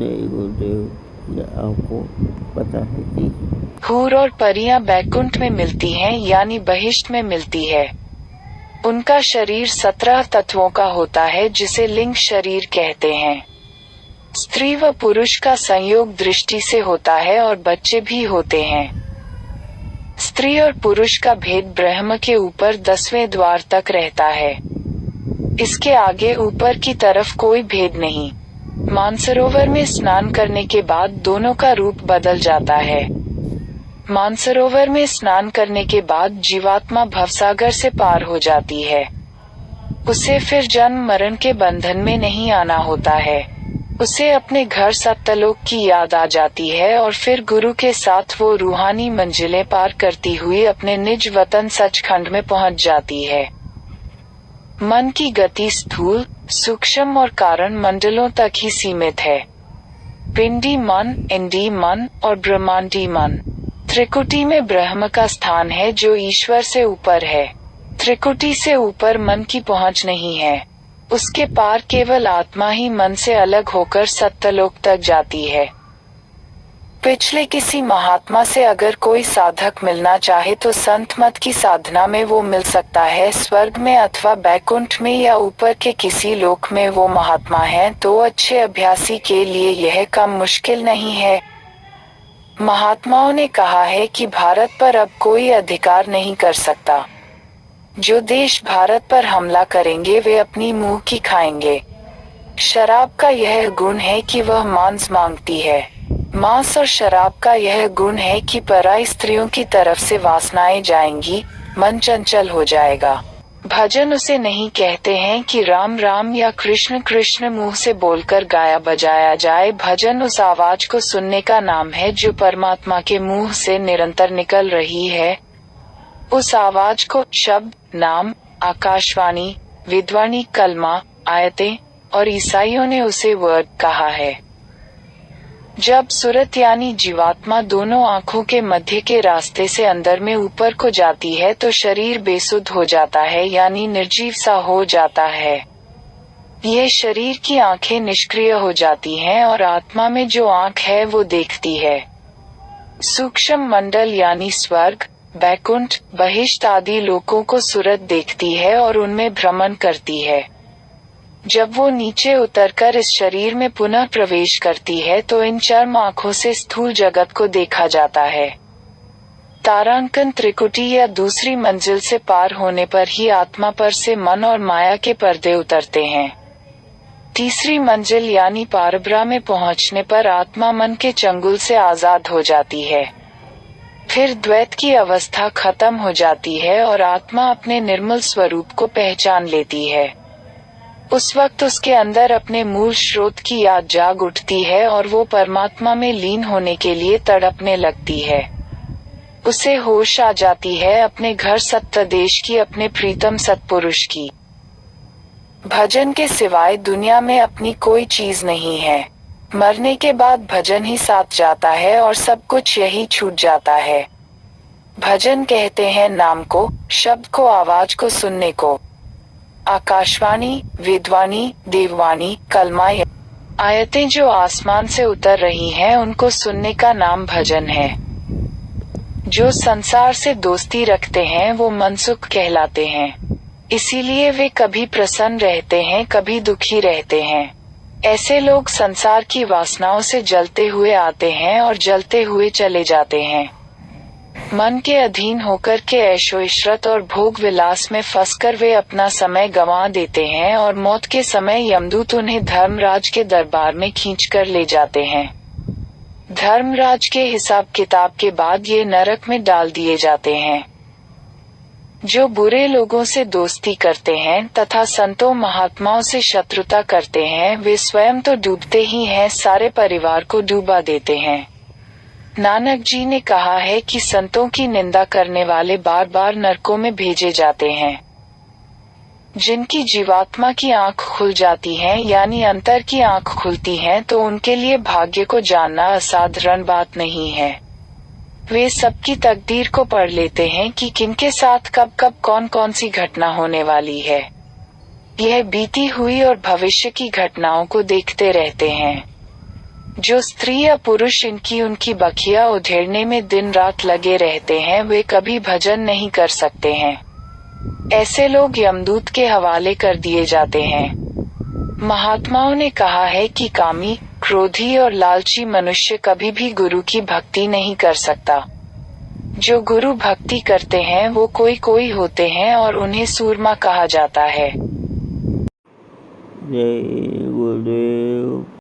जय गुरुदेव। आपको पता है कि हूर और परियां बैकुंठ में मिलती हैं, यानी बहिष्ठ में मिलती है। उनका शरीर 17 तत्वों का होता है, जिसे लिंग शरीर कहते हैं। स्त्री व पुरुष का संयोग दृष्टि से होता है और बच्चे भी होते हैं। स्त्री और पुरुष का भेद ब्रह्म के ऊपर 10वें द्वार तक रहता है। इसके आगे ऊपर की तरफ कोई भेद नहीं। मानसरोवर में स्नान करने के बाद दोनों का रूप बदल जाता है। मानसरोवर में स्नान करने के बाद जीवात्मा भवसागर से पार हो जाती है। उसे फिर जन्म मरण के बंधन में नहीं आना होता है। उसे अपने घर सत्यलोक की याद आ जाती है और फिर गुरु के साथ वो रूहानी मंजिलें पार करती हुई अपने निज वतन सचखंड में पहुंच जाती है। मन की गति स्थूल, सूक्ष्म और कारण मंडलों तक ही सीमित है। पिंडी मन, इंडी मन और ब्रह्मांडी मन। त्रिकुटी में ब्रह्म का स्थान है, जो ईश्वर से ऊपर है। त्रिकुटी से ऊपर मन की पहुंच नहीं है। उसके पार केवल आत्मा ही मन से अलग होकर सत्यलोक तक जाती है। पिछले किसी महात्मा से अगर कोई साधक मिलना चाहे तो संत मत की साधना में वो मिल सकता है। स्वर्ग में अथवा बैकुंठ में या ऊपर के किसी लोक में वो महात्मा है, तो अच्छे अभ्यासी के लिए यह कम मुश्किल नहीं है। महात्माओं ने कहा है कि भारत पर अब कोई अधिकार नहीं कर सकता। जो देश भारत पर हमला करेंगे वे अपनी मुंह की खाएंगे। शराब का यह गुण है कि वह मांस मांगती है। मांस और शराब का यह गुण है कि पराई स्त्रियों की तरफ से वासनाएं जाएंगी, मन चंचल हो जाएगा। भजन उसे नहीं कहते हैं कि राम राम या कृष्ण कृष्ण मुंह से बोलकर गाया बजाया जाए। भजन उस आवाज को सुनने का नाम है जो परमात्मा के मुंह से निरंतर निकल रही है। उस आवाज को शब्द, नाम, आकाशवाणी, विद्वाणी, कलमा, आयतें और ईसाइयों ने उसे वर्ड कहा है। जब सूरत यानी जीवात्मा दोनों आँखों के मध्य के रास्ते से अंदर में ऊपर को जाती है तो शरीर बेसुध हो जाता है, यानी निर्जीव सा हो जाता है। यह शरीर की आंखें निष्क्रिय हो जाती हैं और आत्मा में जो आंख है वो देखती है। सूक्ष्म मंडल यानी स्वर्ग, बैकुंठ, बहिष्ठ आदि लोकों को सूरत देखती है और उनमें भ्रमण करती है। जब वो नीचे उतरकर इस शरीर में पुनः प्रवेश करती है तो इन चर्म आँखों से स्थूल जगत को देखा जाता है। तारांकन त्रिकुटी या दूसरी मंजिल से पार होने पर ही आत्मा पर से मन और माया के पर्दे उतरते हैं। तीसरी मंजिल यानी पारब्रह्म में पहुंचने पर आत्मा मन के चंगुल से आजाद हो जाती है। फिर द्वैत की अवस्था खत्म हो जाती है और आत्मा अपने निर्मल स्वरूप को पहचान लेती है। उस वक्त उसके अंदर अपने मूल स्रोत की याद जाग उठती है और वो परमात्मा में लीन होने के लिए तड़पने लगती है। उसे होश आ जाती है अपने घर सत्य देश की, अपने प्रीतम सत्पुरुष की। भजन के सिवाय दुनिया में अपनी कोई चीज नहीं है। मरने के बाद भजन ही साथ जाता है और सब कुछ यही छूट जाता है। भजन कहते हैं नाम को, शब्द को, आवाज को सुनने को। आकाशवाणी, विद्वाणी, देववाणी, कलमा, आयतें जो आसमान से उतर रही हैं उनको सुनने का नाम भजन है। जो संसार से दोस्ती रखते हैं वो मनसुख कहलाते हैं। इसीलिए वे कभी प्रसन्न रहते हैं, कभी दुखी रहते हैं। ऐसे लोग संसार की वासनाओं से जलते हुए आते हैं और जलते हुए चले जाते हैं। मन के अधीन होकर के ऐशो इशरत और भोग विलास में फंसकर वे अपना समय गंवा देते हैं और मौत के समय यमदूत उन्हें धर्मराज के दरबार में खींचकर ले जाते हैं। धर्मराज के हिसाब किताब के बाद ये नरक में डाल दिए जाते हैं। जो बुरे लोगों से दोस्ती करते हैं तथा संतों महात्माओं से शत्रुता करते हैं वे स्वयं तो डूबते ही हैं, सारे परिवार को डूबा देते हैं। नानक जी ने कहा है कि संतों की निंदा करने वाले बार बार नरकों में भेजे जाते हैं। जिनकी जीवात्मा की आंख खुल जाती है यानी अंतर की आंख खुलती है तो उनके लिए भाग्य को जानना असाधारण बात नहीं है। वे सबकी तकदीर को पढ़ लेते हैं कि किनके साथ कब कब कौन कौन सी घटना होने वाली है। यह बीती हुई और भविष्य की घटनाओं को देखते रहते हैं। जो स्त्री या पुरुष इनकी उनकी बखिया उधेड़ने में दिन रात लगे रहते हैं वे कभी भजन नहीं कर सकते हैं। ऐसे लोग यमदूत के हवाले कर दिए जाते हैं। महात्माओं ने कहा है कि कामी, क्रोधी और लालची मनुष्य कभी भी गुरु की भक्ति नहीं कर सकता। जो गुरु भक्ति करते हैं वो कोई होते हैं और उन्हें सूरमा कहा जाता है। जय गुरुदेव।